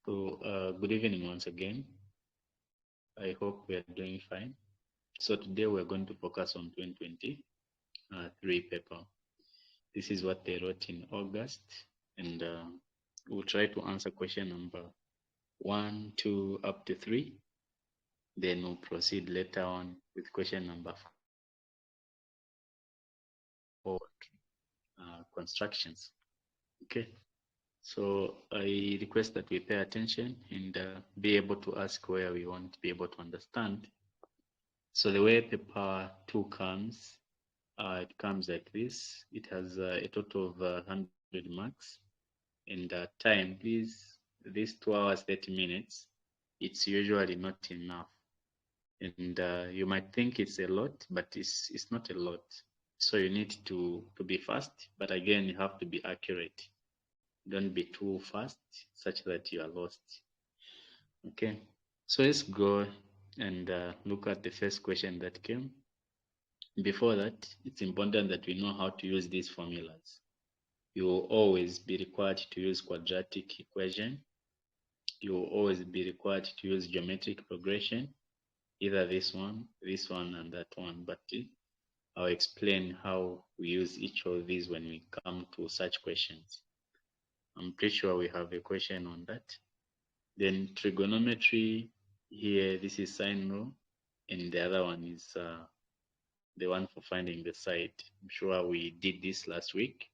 So, good evening once again. I hope we are doing fine. So today we're going to focus on 2023 paper. This is what they wrote in August, and we'll try to answer question number 1, 2, up to 3. Then we'll proceed later on with question number 4, constructions. Okay. So I request that we pay attention and be able to ask where we want to be able to understand. So the way paper 2 comes, it comes like this. It has a total of 100 marks. And time, please, this 2 hours, 30 minutes, it's usually not enough. And you might think it's a lot, but it's not a lot. So you need to be fast, but again, you have to be accurate. Don't be too fast such that you are lost. Okay, so let's go and look at the first question that came. Before that, it's important that we know how to use these formulas. You will always be required to use quadratic equation. You will always be required to use geometric progression, either this one, and that one. But I'll explain how we use each of these when we come to such questions. I'm pretty sure we have a question on that. Then trigonometry, here, this is sine law, and the other one is the one for finding the side. I'm sure we did this last week.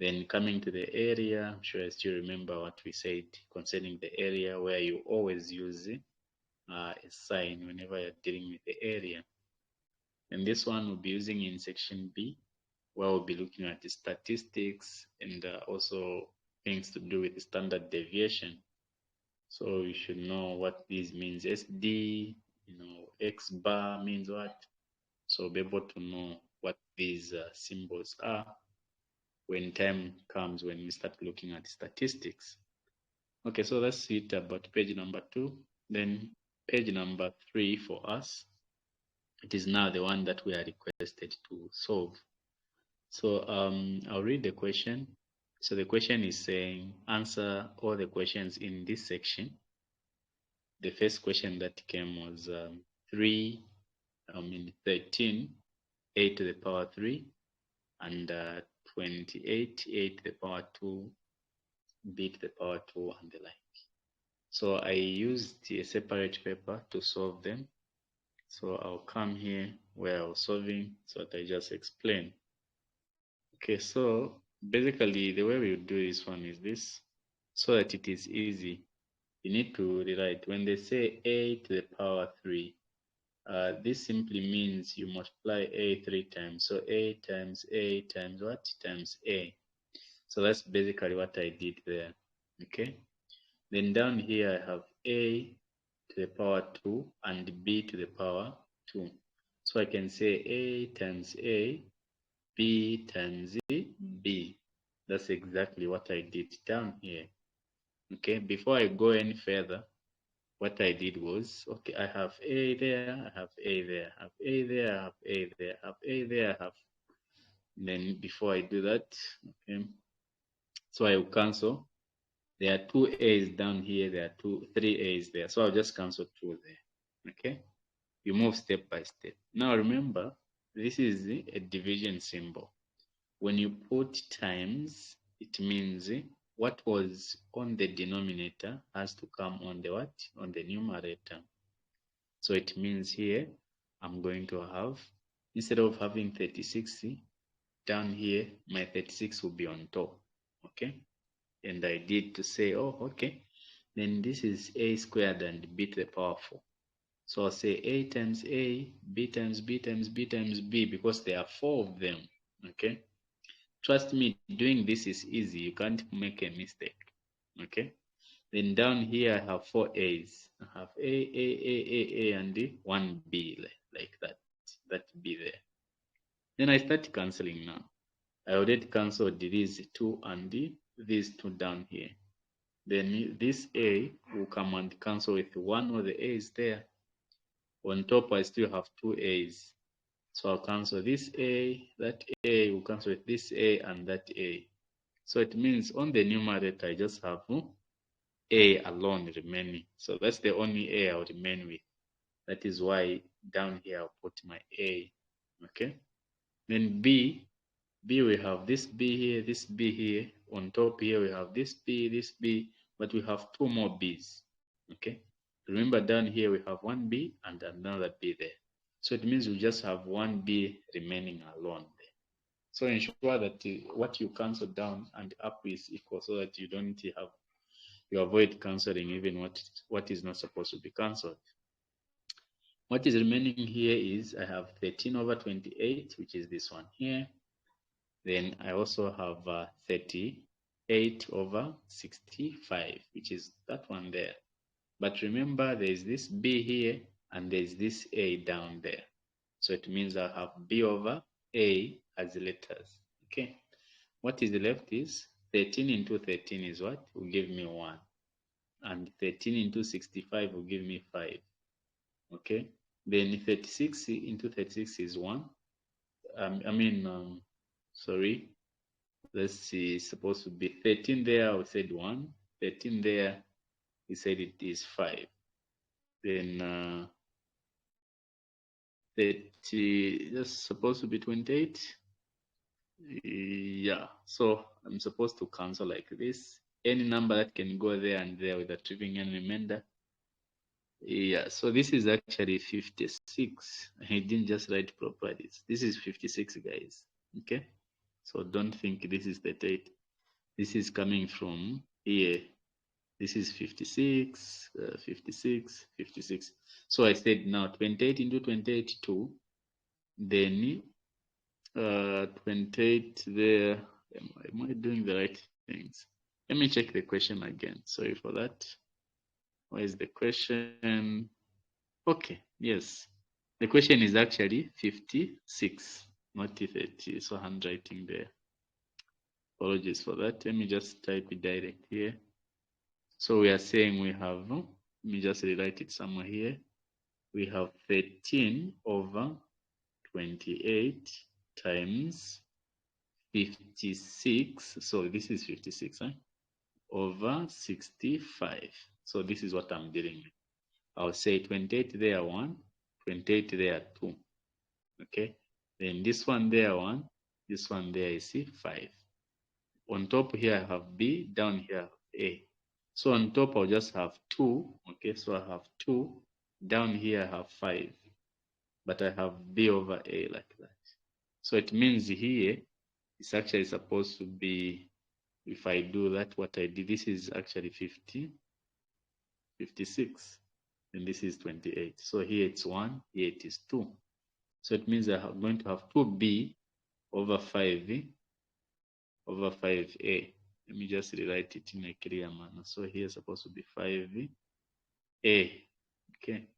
Then coming to the area, I'm sure I still remember what we said concerning the area, where you always use a sign whenever you're dealing with the area. And this one we'll be using in section B, where we'll be looking at the statistics and also things to do with the standard deviation. So you should know what this means. SD, X bar means what. So be able to know what these symbols are when time comes, when we start looking at statistics. Okay, so that's it about page number 2. Then page number 3 for us, it is now the one that we are requested to solve. So I'll read the question. So the question is saying, answer all the questions in this section. The first question that came was 13, a to the power 3, and 28, a to the power 2, b to the power 2, and the like. So I used a separate paper to solve them. So I'll come here where I was solving, so that I just explain. Okay, so basically the way we do this one is this, so that it is easy. You need to rewrite. When they say a to the power 3, this simply means you multiply a 3 times. So a times what? Times a. So that's basically what I did there. Okay. Then down here I have a to the power 2 and b to the power 2. So I can say a times a, b times b. That's exactly what I did down here. Okay. Before I go any further, what I did was, okay, I have a there, I have a there, I have a there, I have a there, I have a there, I have. Then before I do that, okay, so I will cancel. There are 2 a's down here, there are 3 a's there, so I'll just cancel 2 there. Okay, you move step by step. Now remember, this is a division symbol. When you put times, it means what was on the denominator has to come on the what? On the numerator. So it means here, I'm going to have, instead of having 36 down here, my 36 will be on top. Okay. And I did to say, oh, okay. Then this is a squared and b to the power 4. So I'll say a times a, b times b times b times b, because there are 4 of them. Okay. Trust me, doing this is easy. You can't make a mistake. Okay. Then down here, I have 4 A's. I have A, and 1 B, like that. That B there. Then I start cancelling now. I already cancelled these 2 and these 2 down here. Then this A will come and cancel with 1 of the A's there. On top, I still have 2 A's. So I'll cancel this A, that A will cancel with this A and that A. So it means on the numerator, I just have A alone remaining. So that's the only A I'll remain with. That is why down here I'll put my A. Okay. Then B, we have this B here, this B here. On top here we have this B, but we have two more B's. Okay. Remember down here we have one B and another B there. So it means we just have one B remaining alone there. So ensure that what you cancel down and up is equal so that you don't have, you avoid cancelling even what is not supposed to be cancelled. What is remaining here is I have 13 over 28, which is this one here. Then I also have 38 over 65, which is that one there. But remember, there is this B here and there is this A down there. So it means I have B over A as letters. Okay. What is left is 13 into 13 is what? Will give me 1. And 13 into 65 will give me 5. Okay. Then 36 into 36 is 1. Sorry. Let's see, it's supposed to be 13 there, we said 1. 13 there, we said it is 5. Then 30, that's supposed to be 28. Yeah, so I'm supposed to cancel like this. Any number that can go there and there without leaving any remainder. Yeah, so this is actually 56. I didn't just write properly. This is 56, guys. Okay, so don't think this is 38. This is coming from here. This is 56, 56, 56. So I said now 28 into 28, 2. Then 28 there. Am I doing the right things? Let me check the question again. Sorry for that. Where is the question? Okay, yes. The question is actually 56, not 30. So handwriting there. Apologies for that. Let me just type it direct here. So we are saying we have, let me just rewrite it somewhere here. We have 13 over 28 times 56. So this is 56, over 65. So this is what I'm dealing with. I'll say 28 there 1, 28 there 2. Okay. Then this one there 1, this one there is 5. On top here I have B, down here I have A. So on top I'll just have 2. Okay, so I have 2. Down here I have 5. But I have B over A like that. So it means here it's actually supposed to be, if I do that, what I did, this is actually 50, 56, and this is 28. So here it's 1, here it is 2. So it means I'm going to have 2B over 5 over 5A. Let me just rewrite it in a clear manner. So here is supposed to be 5A. Okay.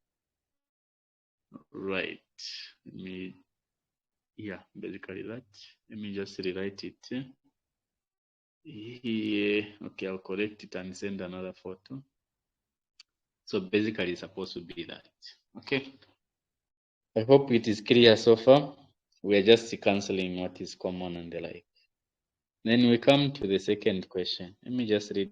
Right. Let me, yeah, basically that. Let me just rewrite it here. Okay, I'll correct it and send another photo. So basically it's supposed to be that. Okay. I hope it is clear so far. We are just cancelling what is common and the like. Then we come to the second question. Let me just read.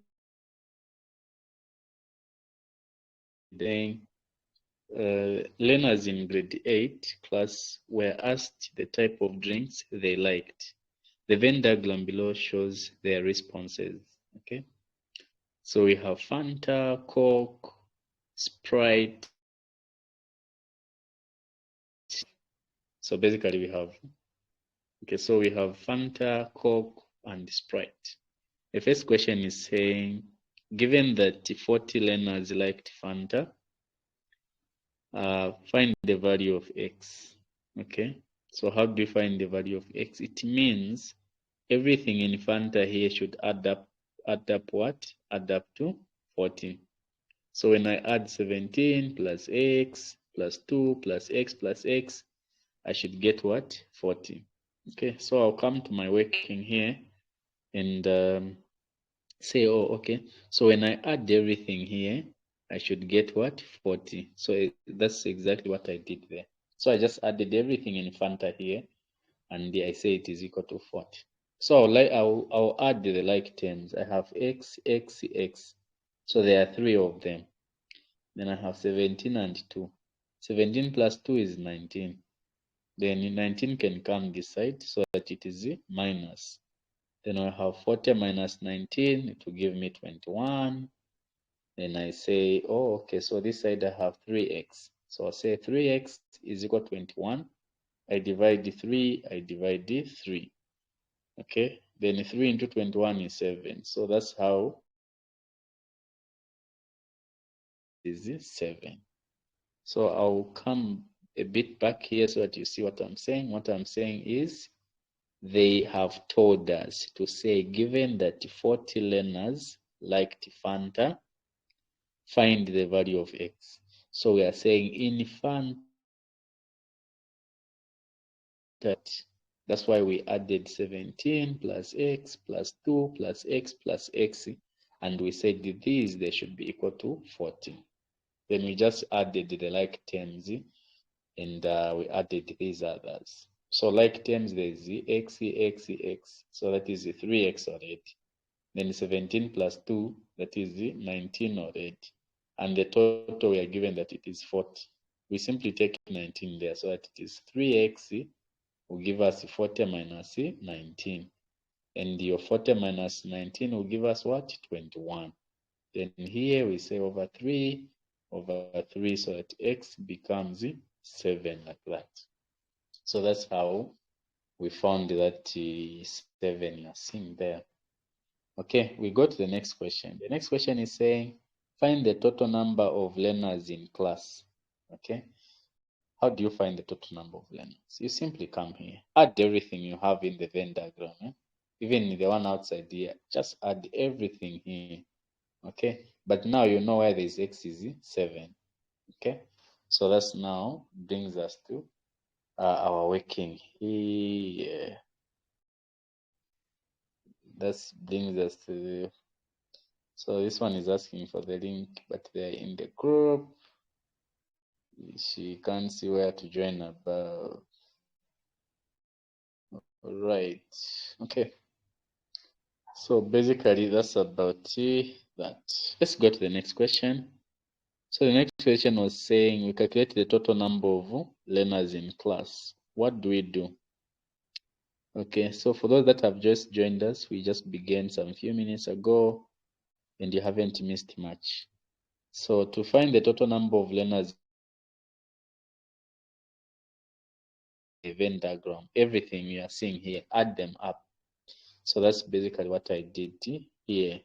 Learners in grade 8 class were asked the type of drinks they liked. The Venn diagram below shows their responses. Okay. So we have Fanta, Coke, Sprite. So basically we have, okay, so we have Fanta, Coke, and Sprite. The first question is saying, given that 40 learners liked Fanta, find the value of X. Okay, so how do you find the value of X? It means everything in Fanta here should add up what? Add up to 40. So when I add 17 plus X plus 2 plus X plus X, I should get what? 40. Okay, so I'll come to my working here and say, oh, okay, so when I add everything here, I should get what? 40. So that's exactly what I did there. So I just added everything in Fanta here, and I say it is equal to 40. So I'll add the like terms. I have X, X, X. So there are 3 of them. Then I have 17 and 2. 17 plus 2 is 19. Then 19 can come this side so that it is minus. Then I have 40 minus 19, it will give me 21. Then I say, oh, okay, so this side I have 3x. So I'll say 3x is equal to 21. I divide the 3, I divide the 3. Okay, then 3 into 21 is 7. So that's how is 7. So I'll come a bit back here so that you see what I'm saying. What I'm saying is they have told us to say, given that 40 learners liked Fanta, find the value of x. So we are saying in Fanta, that's why we added 17 plus x plus 2 plus x plus x, and we said these, they should be equal to 40. Then we just added the like terms, and we added these others. So like terms, there's x, x, x. So that is 3x already. Then 17 plus 2, that is 19 already. And the total we are given that it is 40. We simply take 19 there, so that it is 3x will give us 40 minus 19. And your 40 minus 19 will give us what? 21. Then here we say over 3, so that x becomes 7 like that. So that's how we found that 7 you are seeing there. Okay, we go to the next question. The next question is saying, find the total number of learners in class. Okay, how do you find the total number of learners? You simply come here, add everything you have in the Venn diagram. Even the one outside here, just add everything here. Okay, but now you know where this x is 7. Okay, so that's now brings us to our working here. That brings us to so this one is asking for the link, but they're in the group. She can't see where to join above. All right. Okay. So basically that's about that. Let's go to the next question. So the next question was saying we calculate the total number of learners in class. What do we do? Okay, so for those that have just joined us, we just began some few minutes ago and you haven't missed much. So to find the total number of learners, the Venn diagram, everything you are seeing here, add them up. So that's basically what I did here.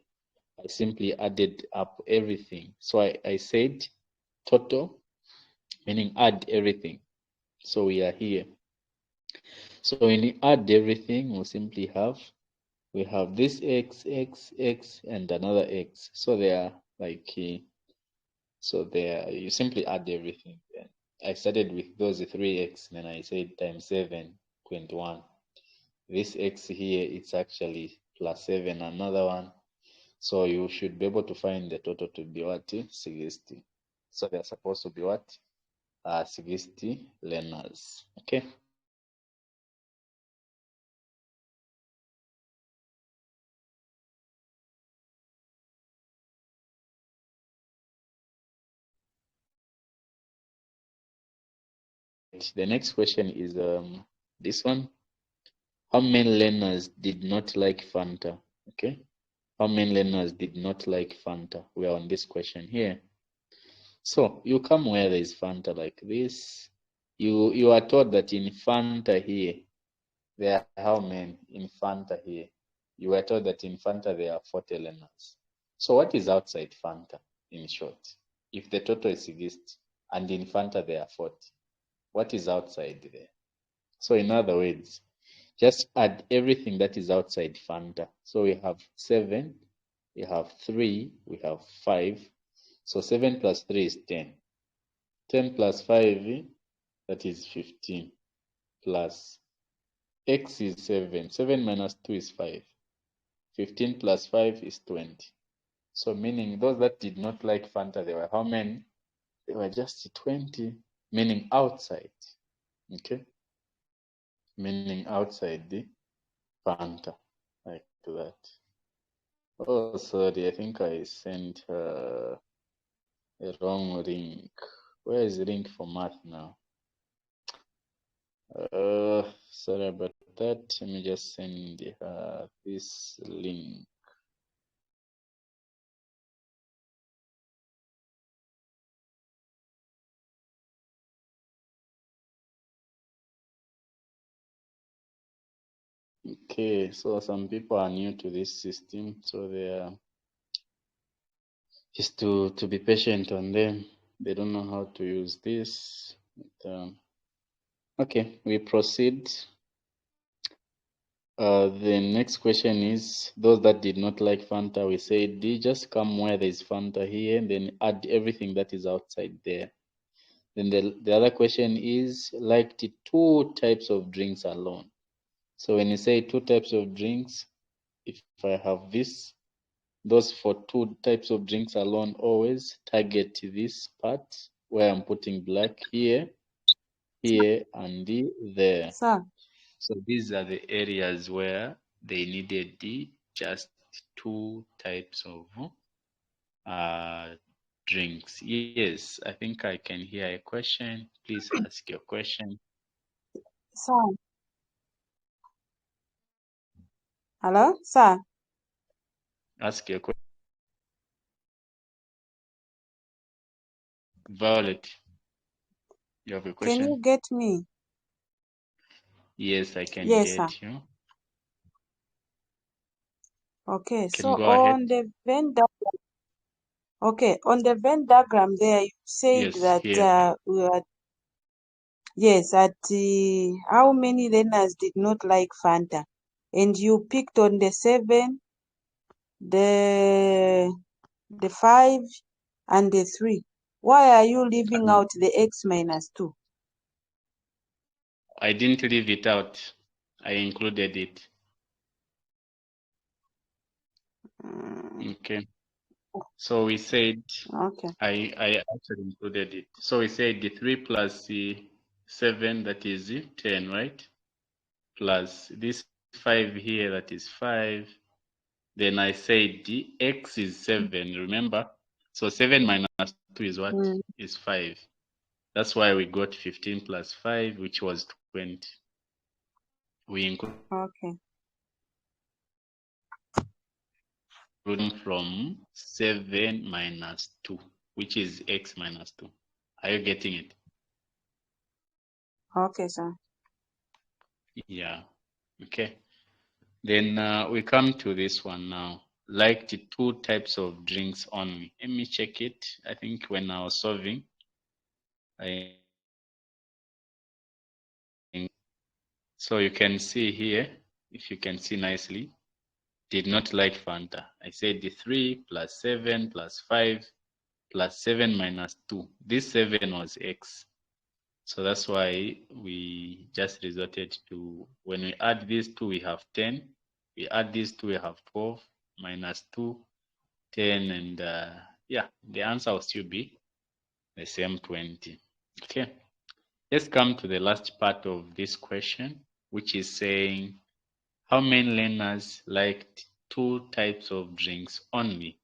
I simply added up everything. So I said total, meaning add everything. So we are here. So when you add everything, we'll simply we have this x, x, x, and another x. So they are like, so there you simply add everything. I started with those 3x, then I said times 7, 21. This x here, it's actually plus 7, another one. So you should be able to find the total to be what? 60. So they're supposed to be what? 60 learners. Okay. The next question is this one. How many learners did not like Fanta? Okay. How many learners did not like Fanta? We are on this question here. So you come where there is Fanta like this. You are told that in Fanta here, there are how many in Fanta here? You were told that in Fanta there are 40 learners. So what is outside Fanta in short? If the total is 60 and in Fanta there are 40, what is outside there? So in other words, just add everything that is outside Fanta. So we have 7, we have 3, we have 5. So 7 plus 3 is 10. 10 plus 5, that is 15. Plus x is 7. 7 minus 2 is 5. 15 plus 5 is 20. So meaning those that did not like Fanta, they were how many? They were just 20, meaning outside. Okay? Meaning outside the Fanta, like that. Oh, sorry, I think I sent her a wrong link. Where is the link for math now? Sorry about that. Let me just send her this link. Okay, so some people are new to this system, so they are just to be patient on them. They don't know how to use this. But, okay, we proceed. The next question is those that did not like Fanta, we said they just come where there's Fanta here and then add everything that is outside there. Then the other question is liked two types of drinks alone. So when you say two types of drinks, if I have this, those for two types of drinks alone, always target this part where I'm putting black here, here, and there. Sir, So these are the areas where they needed just two types of drinks. Yes, I think I can hear a question. Please ask your question. sir. Hello, sir. Ask your question. Violet, you have a Can you question? get me? Yes, I can Yes, sir. get you. Okay, You so can go ahead. on the Venn diagram there, you said Yes, that here. we are, yes, how many learners did not like Fanta, and you picked on the 7, the 5, and the 3. Why are you leaving Um, out the x minus 2? I didn't leave it out. I included it. Okay. So we said Okay. I actually included it. So we said the 3 plus the 7, that is 10, right? Plus this 5 here, that is 5. Then I said the x is 7, remember? So 7 minus 2 is what? Mm, Is 5. That's why we got 15 plus 5, which was 20. We okay. include from 7 minus 2, which is x minus 2. Are you getting it? Okay, sir. Yeah. Okay. Then we come to this one now. Like the two types of drinks only. Let me check it. I think when I was solving, I so you can see here, if you can see nicely, did not like Fanta. I said the 3 plus 7 plus 5 plus 7 minus 2. This 7 was x. So that's why we just resorted to, when we add these two, we have 10. We add these two, we have 12 minus 2, 10, and yeah, the answer will still be the same 20. Okay, let's come to the last part of this question, which is saying how many learners liked two types of drinks only.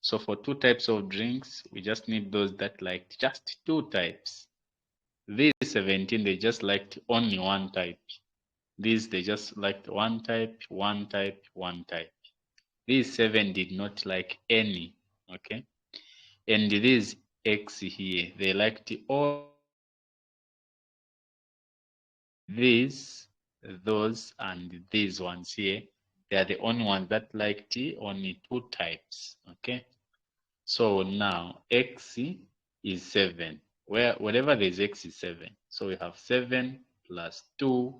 So for two types of drinks, we just need those that liked just two types. These 17, they just liked only one type. These, they just liked one type, one type, one type. These 7 did not like any, okay? And these X here, they liked all these, those, and these ones here. They are the only ones that liked only two types, okay? So now X is 7. Wherever there's X is 7. So we have 7 plus 2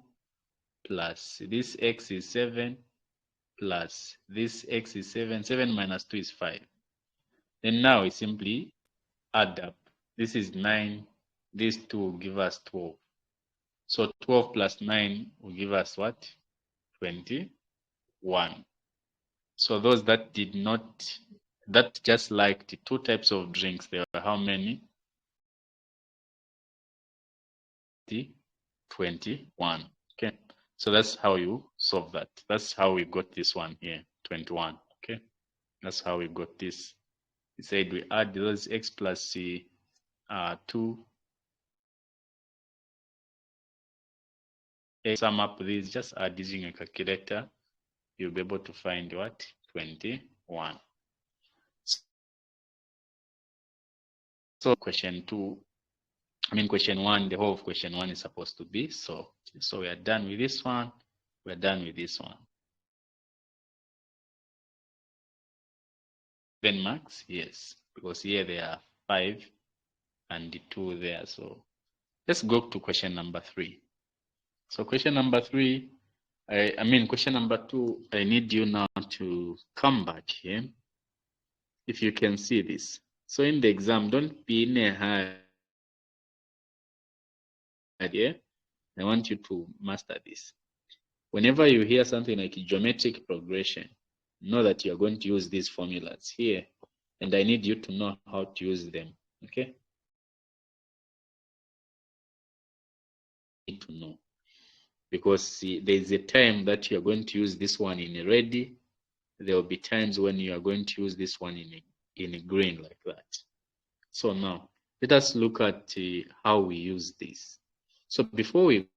plus this X is 7 plus this X is 7. 7 minus 2 is 5. Then now we simply add up. This is 9. These two will give us 12. So 12 plus 9 will give us what? 21. So those that did not, that just liked two types of drinks, there were how many? 21. Okay. So that's how you solve that. That's how we got this one here, 21. Okay. That's how we got this. We said we add those x plus 2. Sum up these, just add using a calculator. You'll be able to find what? 21. So question 1, the whole of question 1 is supposed to be solved. So we are done with this one. We're done with this one. 7 marks? Yes, because here there are 5 and 2 there. So let's go to question number 3. So question number 3, question number 2, I need you now to come back here. If you can see this. So in the exam, don't be in a hurry. I want you to master this. Whenever you hear something like geometric progression, know that you're going to use these formulas here, and I need you to know how to use them. Okay? Need to know, because see, there's a time that you're going to use this one in ready. There will be times when you are going to use this one in a green like that. So now let us look at how we use this. So before we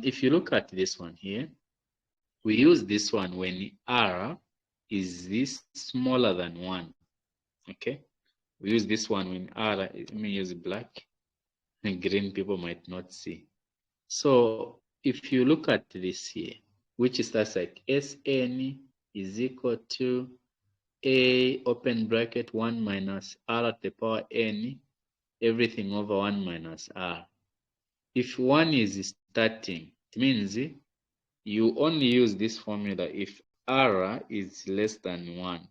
if you look at this one here, we use this one when r is this smaller than 1. Okay, we use this one when r, let me use black and green, people might not see. So if you look at this here, which starts like Sn is equal to a open bracket 1 minus r at the power n, everything over 1 minus r. If 1 is starting, it means you only use this formula if r is less than 1.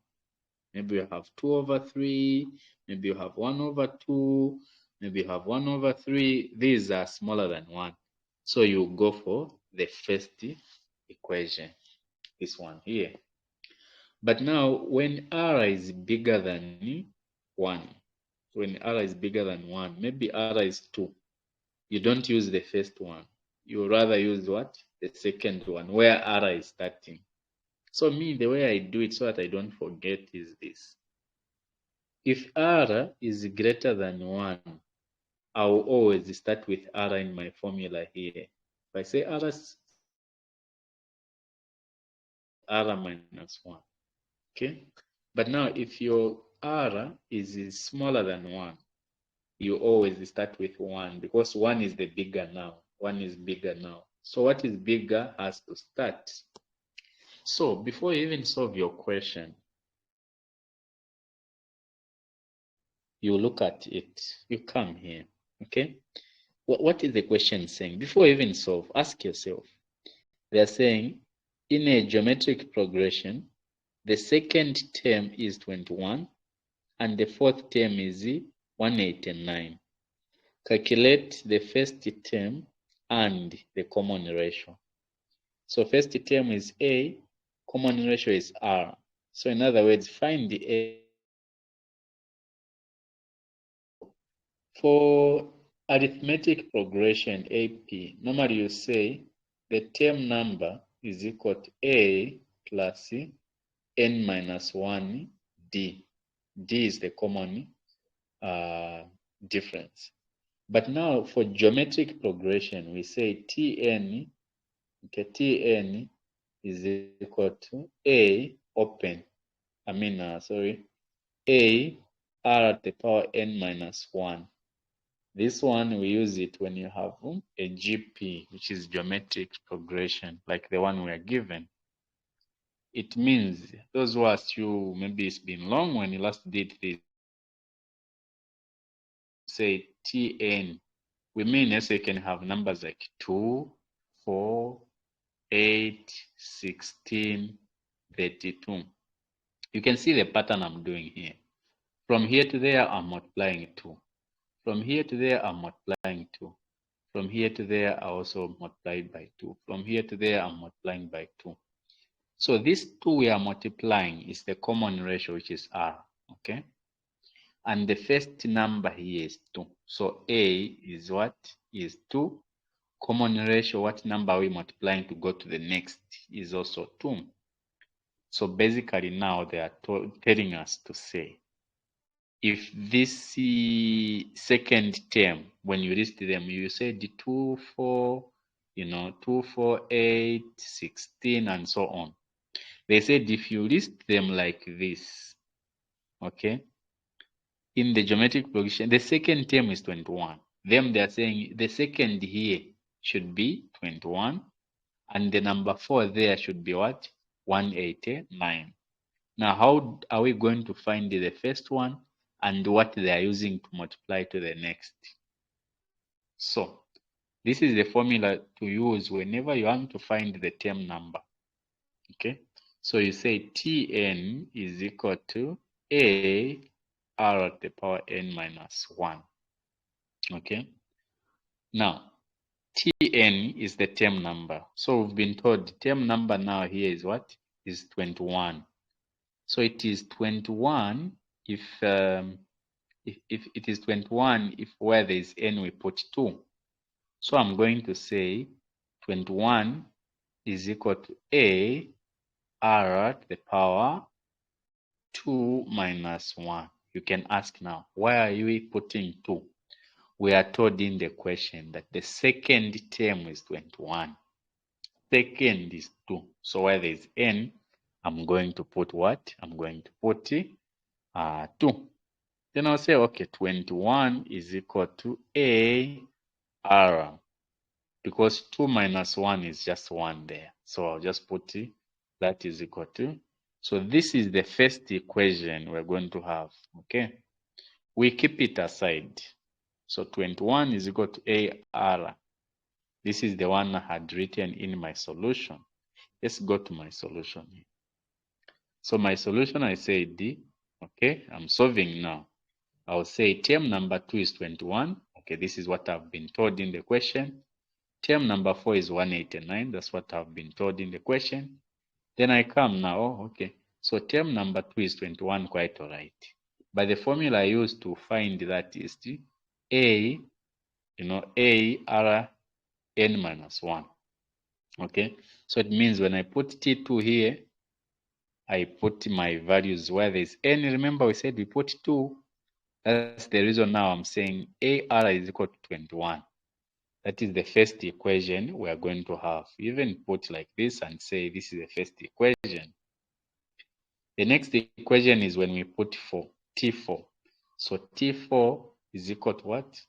Maybe you have 2 over 3, maybe you have 1 over 2, maybe you have 1 over 3. These are smaller than 1. So you go for the first equation, this one here. But now when r is bigger than 1, when r is bigger than 1, maybe r is 2, you don't use the first one. You rather use what? The second one, where r is starting. So me, the way I do it so that I don't forget is this. If r is greater than 1, I'll always start with r in my formula here. If I say r minus 1, okay? But now if your r is smaller than 1, you always start with 1, because 1 is the bigger now. 1 is bigger now. So what is bigger has to start. So before you even solve your question, you look at it. You come here, okay? What is the question saying? Before you even solve, ask yourself. They are saying in a geometric progression, the second term is 21 and the fourth term is 189. Calculate the first term and the common ratio. So first term is a, common ratio is r. So in other words, find the a. For arithmetic progression AP, normally you say the term number is equal to a plus n minus 1 d. D is the common difference. But now for geometric progression, we say Tn, okay, Tn is equal to a open, a r at the power n minus 1. This one, we use it when you have a GP, which is geometric progression, like the one we are given. It means, those who asked you, maybe it's been long when you last did this, say Tn, we mean yes, you can have numbers like 2, 4, 8, 16, 32. You can see the pattern I'm doing here. From here to there, I'm multiplying 2. From here to there, I'm multiplying 2. From here to there, I also multiplied by 2. From here to there, I'm multiplying by 2. So this 2 we are multiplying is the common ratio, which is r, okay? And the first number here is 2. So a is what? Is 2. Common ratio, what number are we multiplying to go to the next, is also 2. So basically now they are telling us to say, if this second term, when you list them, you said 2, 4, 2, 4, 8, 16, and so on. They said if you list them like this, okay, in the geometric progression, the second term is 21. Them, they are saying the second here should be 21, and the number 4 there should be what? 189. Now, how are we going to find the first one and what they are using to multiply to the next? So, this is the formula to use whenever you want to find the term number. Okay, so you say Tn is equal to A r at the power n minus 1. Okay, now Tn is the term number. So we've been told the term number now here is what? Is 21. So it is 21 if it is 21 if where there is n we put 2. So I'm going to say 21 is equal to A r at the power 2 minus 1. You can ask now, why are we putting 2? We are told in the question that the second term is 21. Second is 2. So where there is n, I'm going to put what? I'm going to put 2. Then I'll say, okay, 21 is equal to A r, because 2 minus 1 is just 1 there. So I'll just put that is equal to. So this is the first equation we're going to have, okay? We keep it aside. So 21 is equal to A r. This is the one I had written in my solution. Let's go to my solution here. So my solution, I said, okay, I'm solving now. I'll say term number 2 is 21. Okay, this is what I've been told in the question. Term number 4 is 189. That's what I've been told in the question. Then I come now, okay. So term number 2 is 21, quite all right. But the formula I used to find that is A, A r n minus 1. Okay, so it means when I put T2 here, I put my values where there's n. Remember we said we put 2. That's the reason now I'm saying AR is equal to 21. That is the first equation we are going to have. Even put like this and say this is the first equation. The next equation is when we put 4, T4. So T4 is equal to what?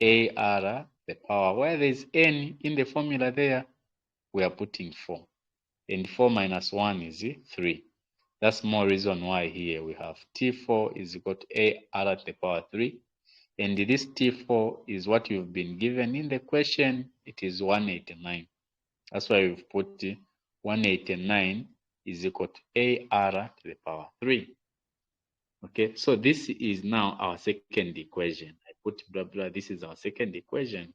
AR, the power. Where there is n in the formula there, we are putting 4. And 4 minus 1 is 3. That's more reason why here we have T4 is equal to AR at the power 3. And this T4 is what you've been given in the question. It is 189. That's why we've put 189 is equal to AR to the power 3. Okay, so this is now our second equation. I put blah blah, this is our second equation.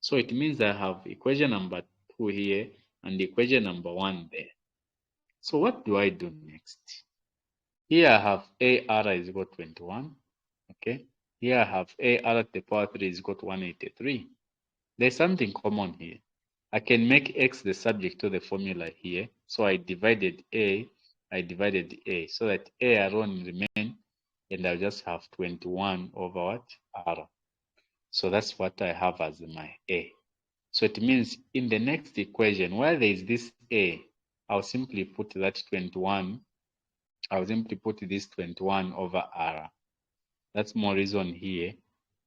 So it means I have equation number 2 here and equation number 1 there. So what do I do next? Here I have AR is equal to 21. Okay, here I have AR at the power 3 is equal to 183. There's something common here. I can make X the subject to the formula here. So I divided A, so that A alone remain, and I'll just have 21 over what? R. So that's what I have as my A. So it means in the next equation, where there is this A, I'll simply put that 21. I'll simply put this 21 over R. That's more reason here,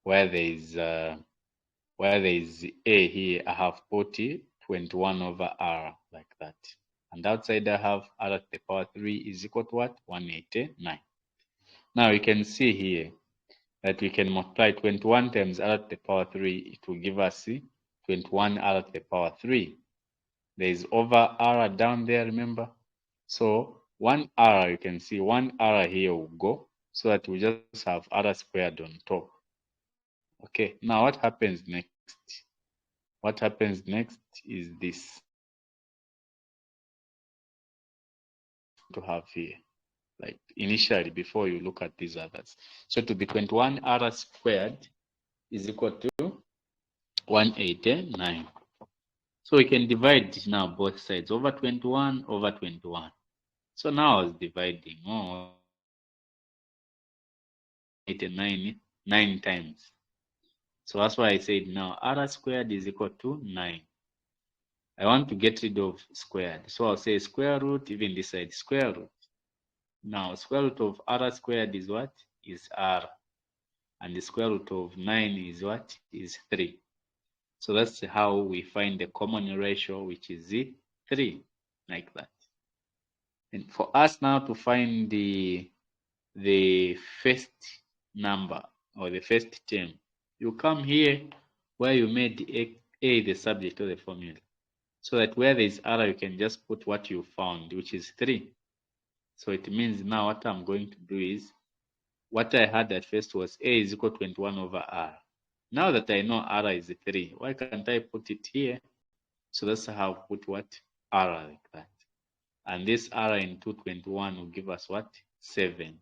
where there is A here, I have put 21 over R like that. And outside I have R at the power 3 is equal to what? 189. Now you can see here that we can multiply 21 times R at the power 3. It will give us 21 R at the power 3. There is over R down there, remember? So 1 R, you can see 1 R here will go, so that we just have R squared on top. Okay, now what happens next? What happens next is this. To have here, like initially before you look at these others. So to be 21 R squared is equal to 189. So we can divide now both sides over 21 over 21. So now I was dividing. Oh, it nine times. So that's why I said now r squared is equal to 9. I want to get rid of squared. So I'll say square root, even this side, square root. Now square root of r squared is what? Is r. And the square root of 9 is what? Is 3. So that's how we find the common ratio, which is 3, like that. And for us now to find the first number or the first term, you come here where you made a the subject of the formula. So that where there is r, you can just put what you found, which is 3. So it means now what I'm going to do is, what I had at first was a is equal to 21 over r. Now that I know r is 3, why can't I put it here? So that's how I put what? R like that. And this R into 21 will give us what? 7.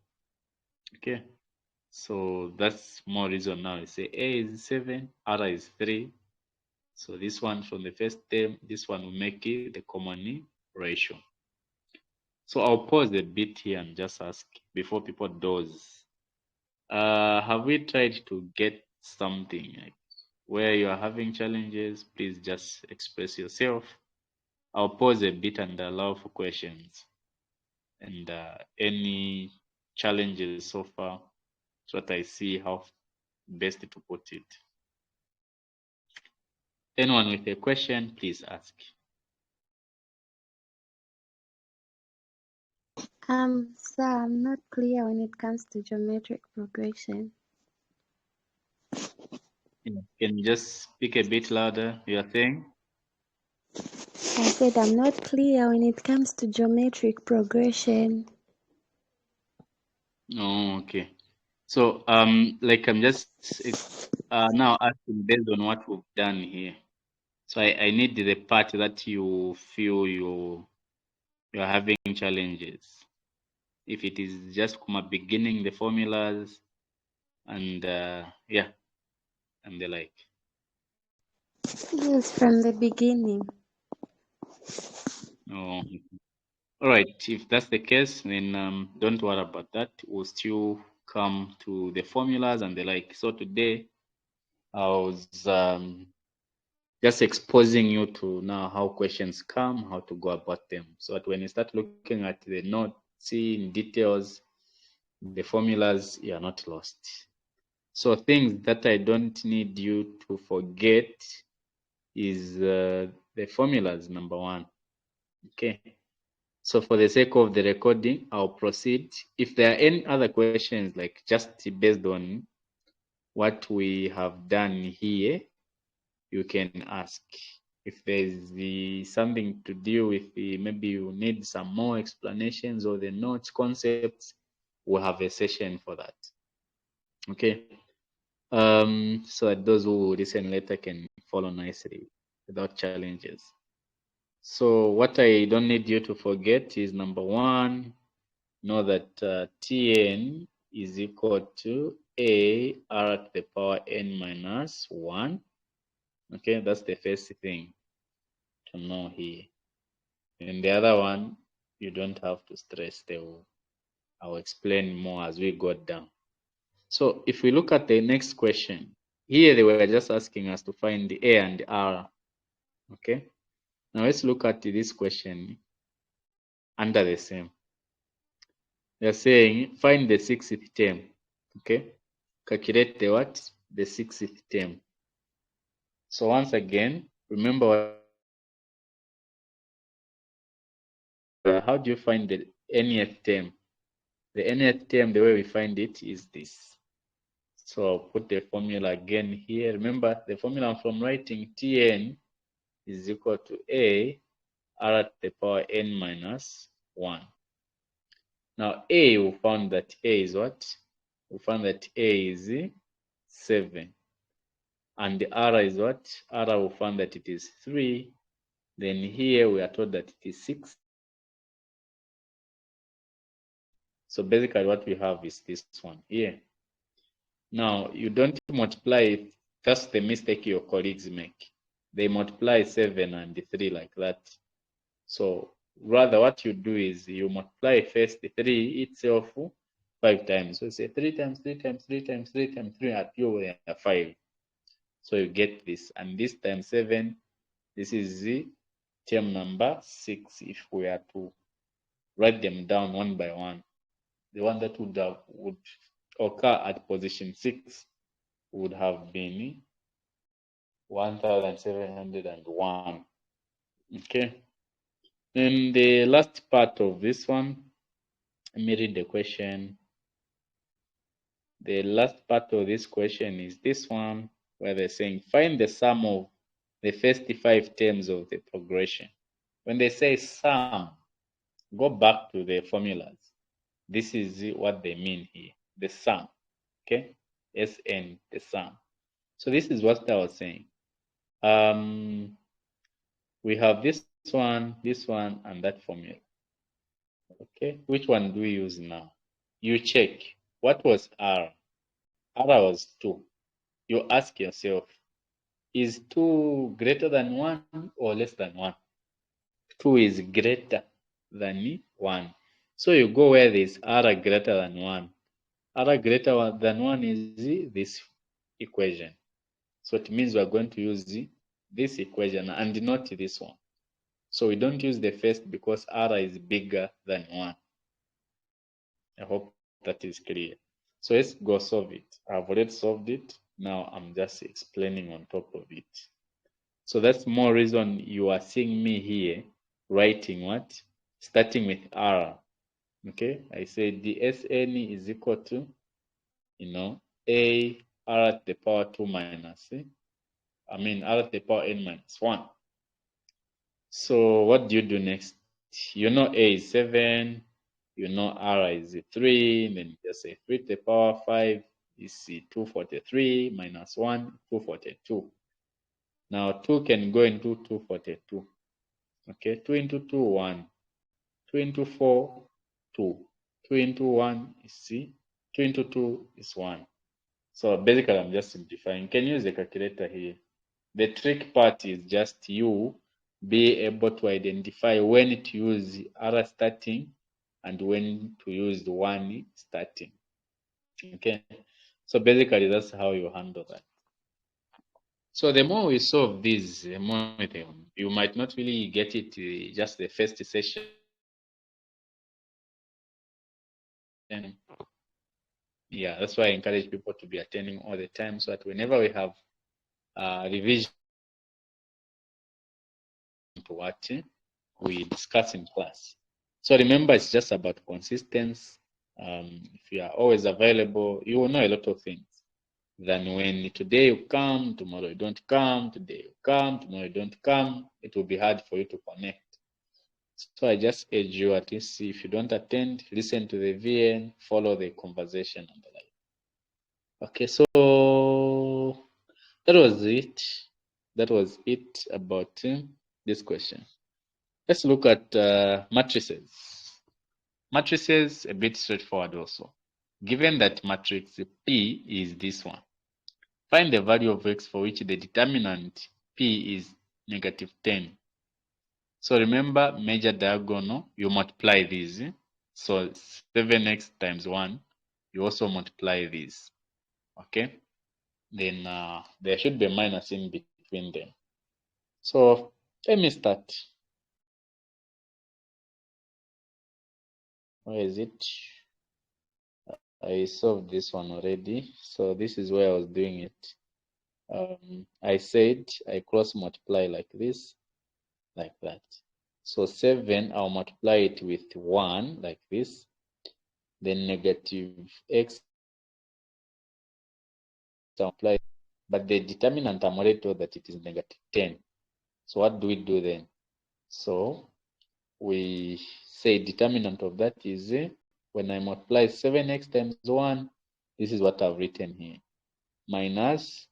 Okay. So that's more reason now. I say A is 7, R is 3. So this one from the first term, this one will make it the common ratio. So I'll pause a bit here and just ask before people doze. Have we tried to get something like where you are having challenges? Please just express yourself. I'll pause a bit and allow for questions and any challenges so far, so that I see how best to put it. Anyone with a question, please ask. Sir, I'm not clear when it comes to geometric progression. Can you just speak a bit louder? You are saying? I said I'm not clear when it comes to geometric progression. Oh, okay. So like I'm just now asking based on what we've done here. So I need the part that you feel you're having challenges. If it is just from beginning the formulas and yeah, and the like. Yes, from the beginning. Oh, all right. If that's the case, then don't worry about that. We'll still come to the formulas and the like. So today I was just exposing you to now how questions come, how to go about them, so that when you start looking at the notes, seeing details, the formulas, you are not lost. So things that I don't need you to forget is the formulas, number one. Okay. So for the sake of the recording, I'll proceed. If there are any other questions, like just based on what we have done here, you can ask. If there's something to deal with, maybe you need some more explanations or the notes concepts, we'll have a session for that. Okay. So that those who listen later can follow nicely without challenges. So what I don't need you to forget is number one, know that Tn is equal to a r to the power n minus 1. Okay, that's the first thing to know here. And the other one, you don't have to stress. I'll explain more as we go down. So if we look at the next question, here they were just asking us to find the a and r. Okay, now let's look at this question under the same. They're saying find the sixth term. Okay, calculate the what? The sixth term. So once again, remember how do you find the nth term? The nth term, the way we find it is this. So I'll put the formula again here. Remember the formula from writing, Tn is equal to a r to the power n minus 1. Now a, we found that a is what? We found that a is 7. And the r is what? R, we found that it is 3. Then here we are told that it is 6. So basically what we have is this one here. Now you don't multiply it. That's the mistake your colleagues make. They multiply 7 and 3 like that. So rather what you do is you multiply first the 3 itself 5 times. So say 3 times 3 times 3 times 3 times 3 at you 5. So you get this, and this times 7. This is the term number 6. If we are to write them down one by one, the one that would occur at position 6 would have been 1701. Okay. Then the last part of this one, let me read the question. The last part of this question is this one, where they're saying find the sum of the first 5 terms of the progression. When they say sum, go back to the formulas. This is what they mean here, the sum. Okay, Sn, the sum. So this is what I was saying. We have this one, and that formula. Okay, which one do we use now? You check. What was R? R was 2. You ask yourself, is 2 greater than 1 or less than 1? 2 is greater than 1. So you go where there is R greater than 1. R greater than 1 is this equation. So it means we are going to use this equation and not this one. So we don't use the first because R is bigger than 1. I hope that is clear. So let's go solve it. I've already solved it. Now I'm just explaining on top of it. So that's more reason you are seeing me here writing what? Starting with R. Okay, I said the Sn is equal to, A R at the power 2 minus, R at the power n minus 1. So what do you do next? You know A is 7, you know R is 3, then you just say 3 to the power 5 is 243 minus 1, 242. Now 2 can go into 242. Okay, 2 into 2, 1. 2 into 4, 2. 2 into 1 is 2 into 2 is 1. So basically I'm just simplifying. You can use the calculator here. The trick part is just you be able to identify when to use R starting and when to use the 1 starting. Okay, so basically that's how you handle that. So the more we solve this, the more you might not really get it just the first session. Yeah, that's why I encourage people to be attending all the time, so that whenever we have revision to what we discuss in class. So remember, it's just about consistency. If you are always available, you will know a lot of things than when today you come, tomorrow you don't come, today you come, tomorrow you don't come. It will be hard for you to connect. So I just urge you, at least if you don't attend, listen to the VN, follow the conversation and the like. Okay, so that was it. That was it about this question. Let's look at matrices. Matrices, a bit straightforward also. Given that matrix P is this one, find the value of x for which the determinant P is negative 10. So remember, major diagonal, you multiply these. So 7x times 1, you also multiply these. Okay? Then there should be a minus in between them. So let me start. Where is it? I solved this one already. So this is where I was doing it. I said I cross multiply like this, like that. So 7, I'll multiply it with 1 like this. Then negative x multiply, but the determinant I'm already told that it is negative 10. So what do we do then? So we say determinant of that is when I multiply 7x times 1, this is what I've written here, minus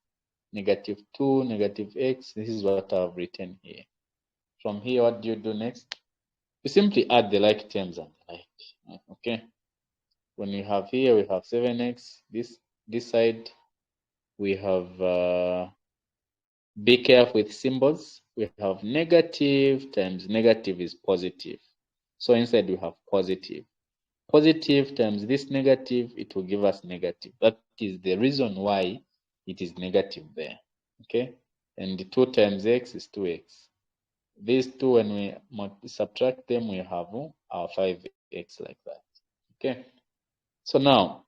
negative 2, negative x, this is what I've written here. From here, what do you do next? You simply add the like terms and the like. Okay. When we have here, we have 7x. This side, we have, be careful with symbols. We have negative times negative is positive. So inside we have positive. Positive times this negative, it will give us negative. That is the reason why it is negative there. Okay, and 2 times x is 2x. These two, when we subtract them, we have our 5x like that. Okay, so now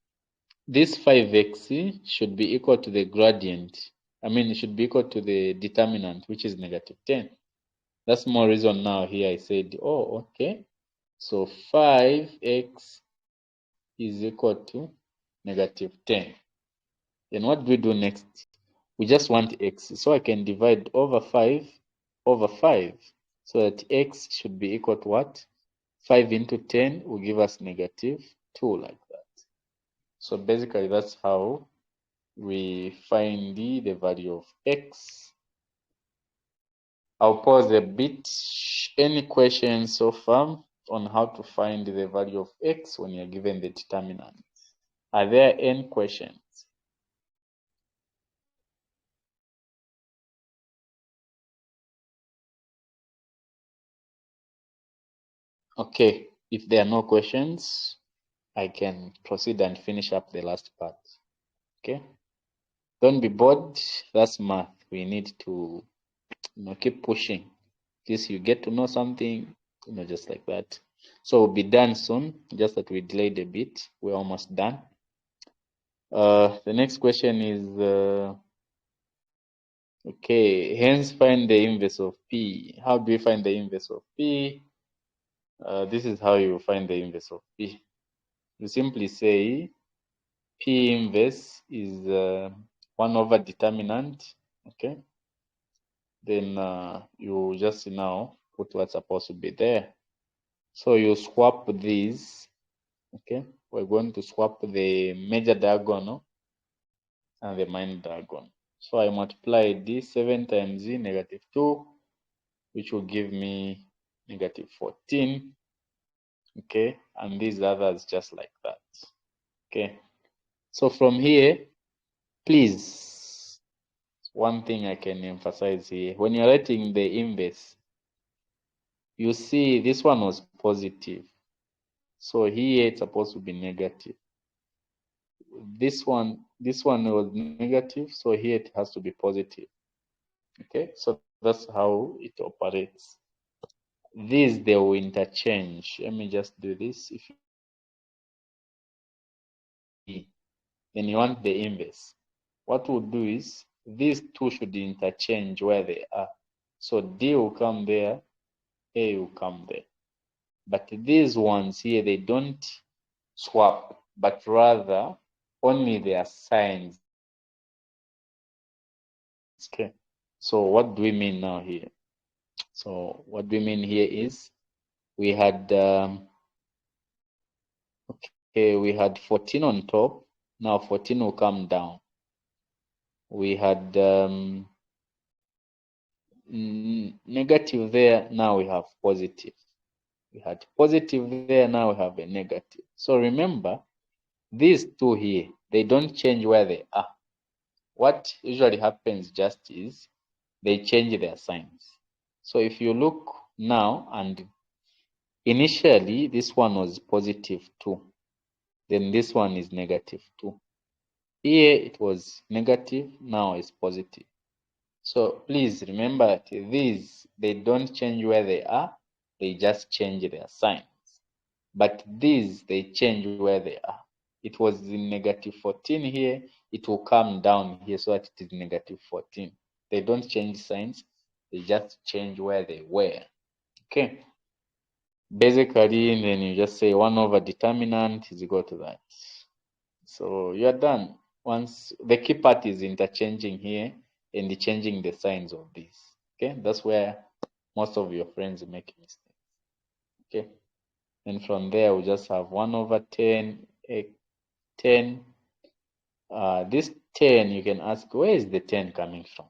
this 5x should be equal to the gradient. It should be equal to the determinant, which is negative 10. That's more reason now here I said, oh, okay. So 5x is equal to negative 10. Then what do we do next? We just want x. So I can divide over 5 over 5. So that x should be equal to what? 5 into 10 will give us negative 2 like that. So basically that's how we find the value of x. I'll pause a bit. Any questions so far on how to find the value of x when you're given the determinant? Are there any questions? Okay, if there are no questions, I can proceed and finish up the last part. Okay, don't be bored. That's math. We need to keep pushing. This you get to know something, just like that. So we'll be done soon, just that we delayed a bit. We're almost done. The next question is okay, hence find the inverse of p. How do we find the inverse of p? This is how you find the inverse of p. You simply say p inverse is 1 over determinant. Okay, then you just now put what's supposed to be there. So you swap these. Okay, we're going to swap the major diagonal and the minor diagonal. So I multiply this 7 times negative 2, which will give me negative 14. Okay, and these others just like that. Okay, so from here, please, one thing I can emphasize here, when you're writing the inverse, you see this one was positive, so here it's supposed to be negative. This one was negative, so here it has to be positive. Okay, so that's how it operates. These, they will interchange. Let me just do this. If you then you want the inverse, what we'll do is these two should interchange where they are. So D will come there, A will come there. But these ones here, they don't swap, but rather only their signs change. Okay, so what do we mean now here? So what we mean here is we had we had 14 on top. Now 14 will come down. We had negative there. Now we have positive. We had positive there. Now we have a negative. So remember, these two here, they don't change where they are. What usually happens just is they change their signs. So if you look now, and initially this one was positive 2, then this one is negative 2. Here it was negative, now it's positive. So please remember that these, they don't change where they are, they just change their signs. But these, they change where they are. It was in negative 14 here, it will come down here so that it is negative 14. They don't change signs, they just change where they were. Okay. Basically, then you just say 1 over determinant is equal to that. So you're done. Once the key part is interchanging here and changing the signs of this. Okay, that's where most of your friends make mistakes. Okay, and from there we just have 1 over 10, 10. This 10, you can ask, where is the 10 coming from?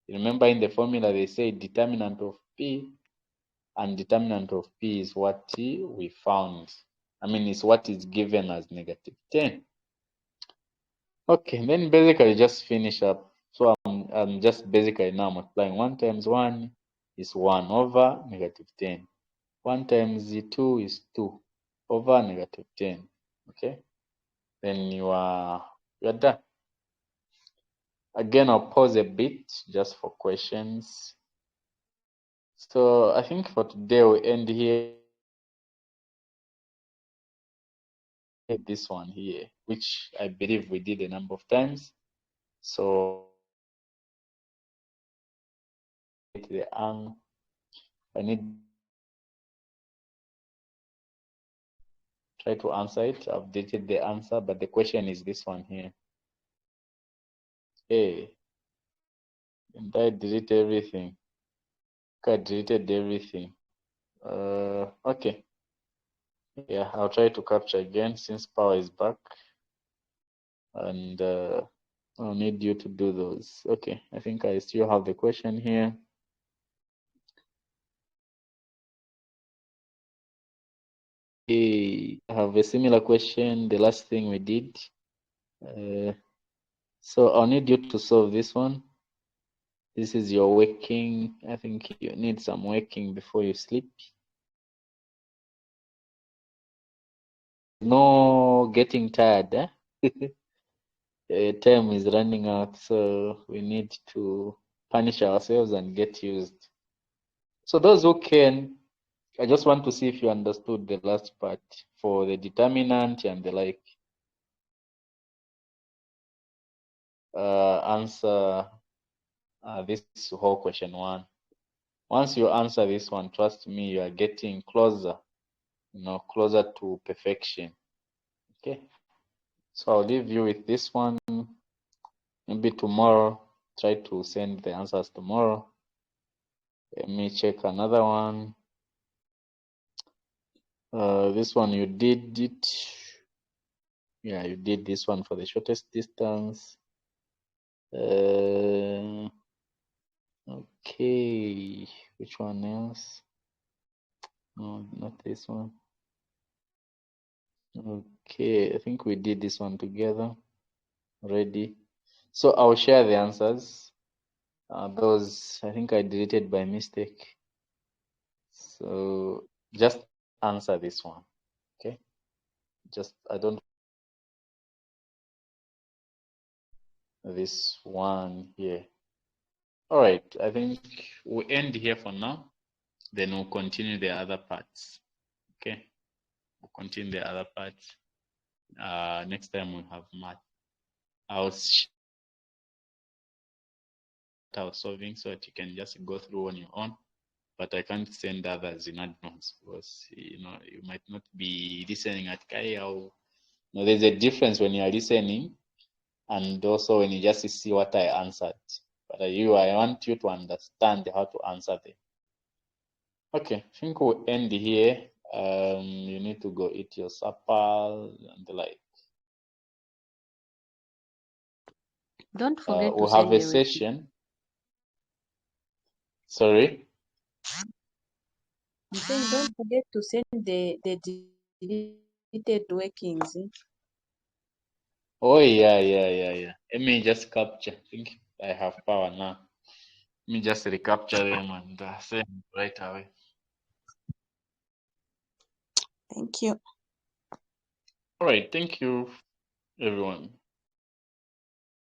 Remember in the formula they say determinant of P, and determinant of P is what we found. It's what is given as negative 10. Okay, then basically just finish up. So I'm just basically now multiplying 1 times 1 is 1 over negative 10. 1 times 2 is 2 over negative 10. Okay, then you are done. Again, I'll pause a bit just for questions. So I think for today we end here. This one here, which I believe we did a number of times. So the I need try to answer it. I've dated the answer, but the question is this one here. Hey, and I delete everything. I deleted everything. Okay. Yeah, I'll try to capture again since power is back. And I'll need you to do those. Okay, I think I still have the question here. I have a similar question, the last thing we did. So I'll need you to solve this one. This is your waking. I think you need some waking before you sleep. No getting tired. Time is running out, so we need to punish ourselves and get used. So those who can, I just want to see if you understood the last part for the determinant and the like. Answer this whole question 1. Once you answer this one, trust me, you are getting closer, closer to perfection. Okay. So I'll leave you with this one. Maybe tomorrow, try to send the answers tomorrow. Let me check another one. This one you did it. Yeah, you did this one for the shortest distance. Okay, which one else? No, not this one. Okay, I think we did this one together already. So I'll share the answers. Those I think I deleted by mistake. So just answer this one. Okay. Just I don't this one here. All right, I think we'll end here for now. Then we'll continue the other parts. Okay. We'll continue the other parts. Next time we'll have math. I'll start solving so that you can just go through on your own. But I can't send others in advance because you might not be listening at Kai. There's a difference when you are listening and also when you just see what I answered. But I want you to understand how to answer them. Okay, I think we'll end here. You need to go eat your supper and the like. Don't forget to We'll send have a the receipt. session. Sorry. I'm saying don't forget to send the deleted workings. Oh yeah. Let me just capture. I think I have power now. Let me just recapture them and send right away. Thank you. All right, thank you, everyone.